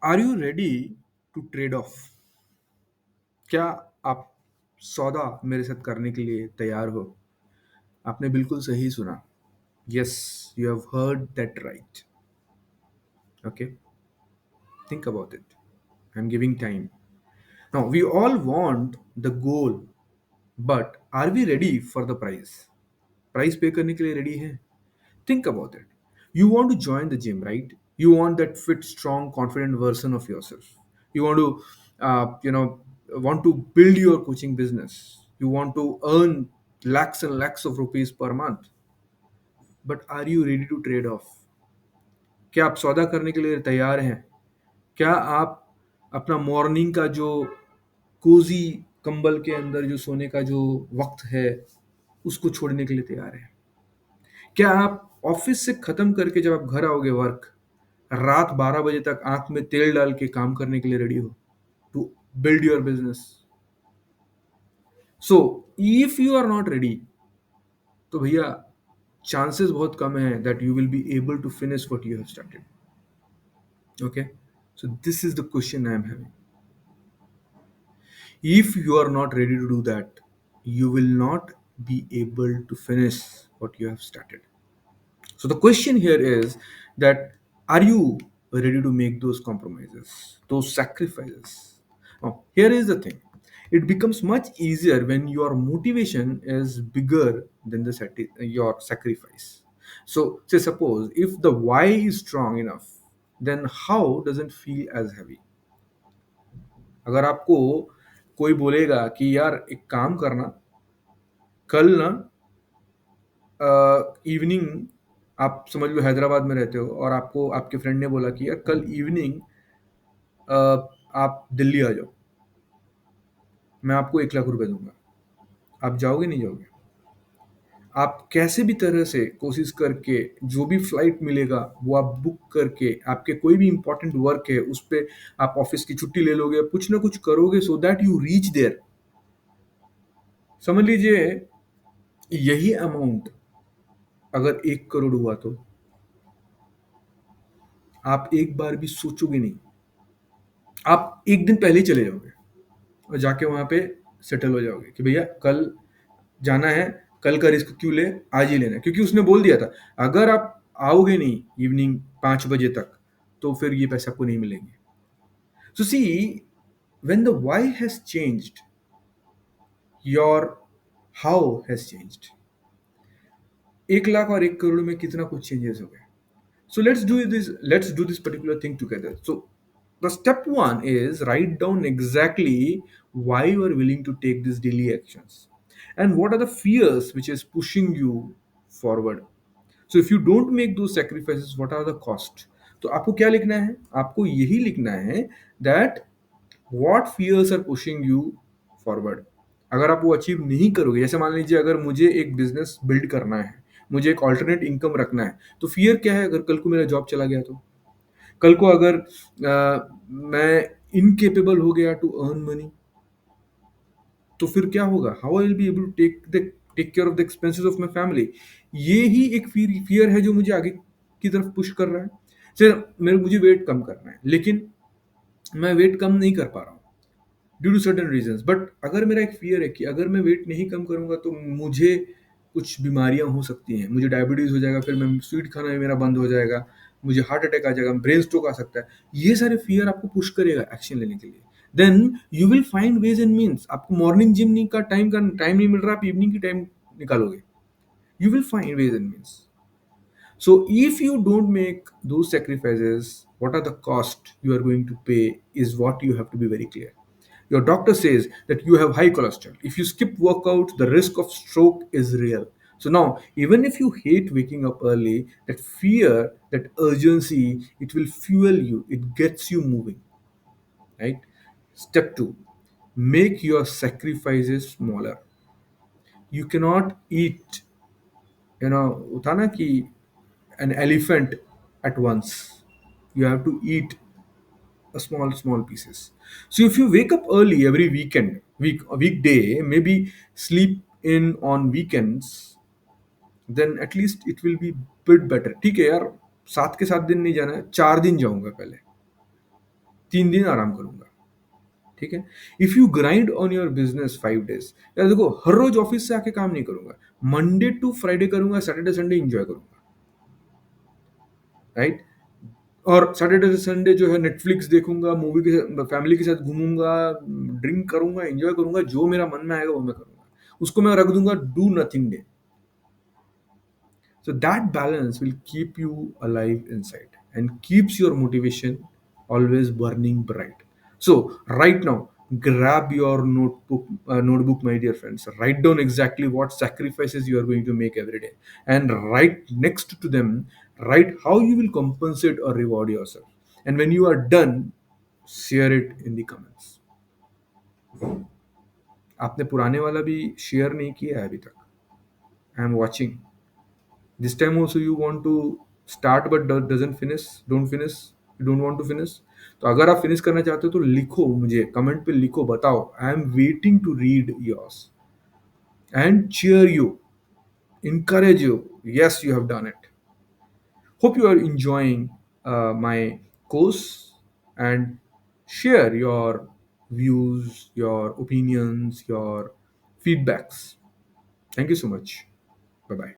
Are you ready to trade off? क्या आप सौदा मेरे साथ करने के लिए तैयार हो? आपने बिल्कुल सही सुना। Yes, you have heard that right. Okay, think about it. I am giving time now. We all want the goal, but are we ready for the price? Price pay करने के लिए रेडी है? Think about it. You want to join the gym, right? You want that fit, strong, confident version of yourself. You want to, want to build your coaching business. You want to earn lakhs and lakhs of rupees per month. But are you ready to trade off? क्या आप सौदा करने के लिए तैयार हैं? क्या आप अपना मॉर्निंग का जो कोजी कंबल के अंदर जो सोने का जो वक्त है उसको छोड़ने के लिए तैयार हैं? क्या आप ऑफिस से खत्म करके जब आप घर आओगे वर्क, रात 12 बजे तक आंख में तेल डाल के काम करने के लिए रेडी हो to build your business? So if you are not ready, तो भैया चांसेस बहुत कम है that you will be able to finish what you have started. Okay, so this is the question I am having. If you are not ready to do that, you will not be able to finish what you have started. So the question here is that, are you ready to make those compromises, those sacrifices? Now, here is the thing. It becomes much easier when your motivation is bigger than your sacrifice. So, say suppose if the why is strong enough, then how doesn't feel as heavy. अगर आपको कोई बोलेगा कि यार एक काम करना, कल ना इवनिंग, आप समझ लो हैदराबाद में रहते हो और आपको आपके फ्रेंड ने बोला कि यार कल इवनिंग आप दिल्ली आ जाओ, मैं आपको 1 लाख रुपए दूंगा। आप जाओगे नहीं जाओगे? आप कैसे भी तरह से कोशिश करके जो भी फ्लाइट मिलेगा वो आप बुक करके, आपके कोई भी इंपॉर्टेंट वर्क है उस पर आप ऑफिस की छुट्टी ले लोगे, कुछ ना कुछ करोगे so that you reach there. समझ लीजिए यही अमाउंट अगर 1 करोड़ हुआ तो आप एक बार भी सोचोगे नहीं, आप एक दिन पहले ही चले जाओगे और जाके वहां पे सेटल हो जाओगे कि भैया कल जाना है, कल का रिस्क क्यों ले, आज ही लेना है। क्योंकि उसने बोल दिया था अगर आप आओगे नहीं इवनिंग 5 बजे तक तो फिर ये पैसे आपको नहीं मिलेंगे। So see, when the why has changed, your how has changed. 1 lakh और 1 करोड़ में कितना कुछ चेंजेस हो गए। So let's do this particular thing together. So the step one is write down exactly why you are willing to take these daily actions and what are the fears which is pushing you forward. So if you don't make those sacrifices, what are the cost? तो आपको क्या लिखना है? आपको यही लिखना है that what fears are pushing you forward. अगर आप वो अचीव नहीं करोगे, जैसे मान लीजिए अगर मुझे एक बिजनेस बिल्ड करना है, मुझे एक ऑल्टरनेट इनकम रखना है, तो फियर क्या है? अगर कल को मेरा जॉब चला गया तो, कल को अगर मैं इनकेपेबल हो गया टू अर्न मनी, तो फिर क्या होगा? How I will be able to take care of the expenses of my family? ये ही एक फियर है जो मुझे आगे की तरफ पुश कर रहा है। सर मुझे वेट कम करना है, लेकिन मैं वेट कम नहीं कर पा रहा हूँ due to certain reasons. But अगर मेरा एक फियर है कि अगर मैं वेट नहीं कम करूंगा तो मुझे कुछ बीमारियां हो सकती हैं, मुझे डायबिटीज हो जाएगा, फिर मैं स्वीट खाना भी मेरा बंद हो जाएगा, मुझे हार्ट अटैक आ जाएगा, ब्रेन स्ट्रोक आ सकता है। ये सारे फियर आपको पुश करेगा एक्शन लेने के लिए। Then you will find ways and means. आपको मॉर्निंग जिम का टाइम नहीं मिल रहा, आप इवनिंग की टाइम निकालोगे। You will find ways and means. So if you don't make those sacrifices, what are the cost you are going to pay is what you have to be very clear. Your doctor says that you have high cholesterol. If you skip workout, the risk of stroke is real. So now, even if you hate waking up early, that fear, that urgency, it will fuel you. It gets you moving, right? Step two, make your sacrifices smaller. You cannot eat, होता ना कि an elephant at once. You have to eat a small pieces. So if you wake up early every weekday, maybe sleep in on weekends, then at least it will be bit better. ठीक है यार, 7 के 7 दिन नहीं जाना है, 4 दिन जाऊंगा पहले, 3 दिन आराम करूंगा। ठीक है। If you grind on your business 5 days, यार देखो हर रोज ऑफिस से आके काम नहीं करूंगा, मंडे टू फ्राइडे करूंगा, सैटरडे संडे इंजॉय करूंगा। राइट। और सैटरडे संडे जो है नेटफ्लिक्स देखूंगा, मूवी के फैमिली के साथ घूमूंगा, ड्रिंक करूंगा, एंजॉय करूंगा, जो मेरा मन में आएगा वो मैं करूंगा, उसको मैं रख दूंगा do nothing day. So that balance will keep you alive inside and keeps your motivation always burning bright. So right now, grab your notebook, my dear friends. Write down exactly what sacrifices you are going to make every day, and write next to them, write how you will compensate or reward yourself. And when you are done, share it in the comments. आपने पुराने वाला भी share नहीं किया है अभी तक। I am watching. This time also you want to start but doesn't finish, don't finish, you don't want to finish। तो अगर आप फिनिश करना चाहते हो तो लिखो, मुझे कमेंट पे लिखो, बताओ। I am waiting to read yours and cheer you, encourage you, yes you have done it। Hope you are enjoying my course, and share your views, your opinions, your feedbacks। Thank you so much। Bye bye।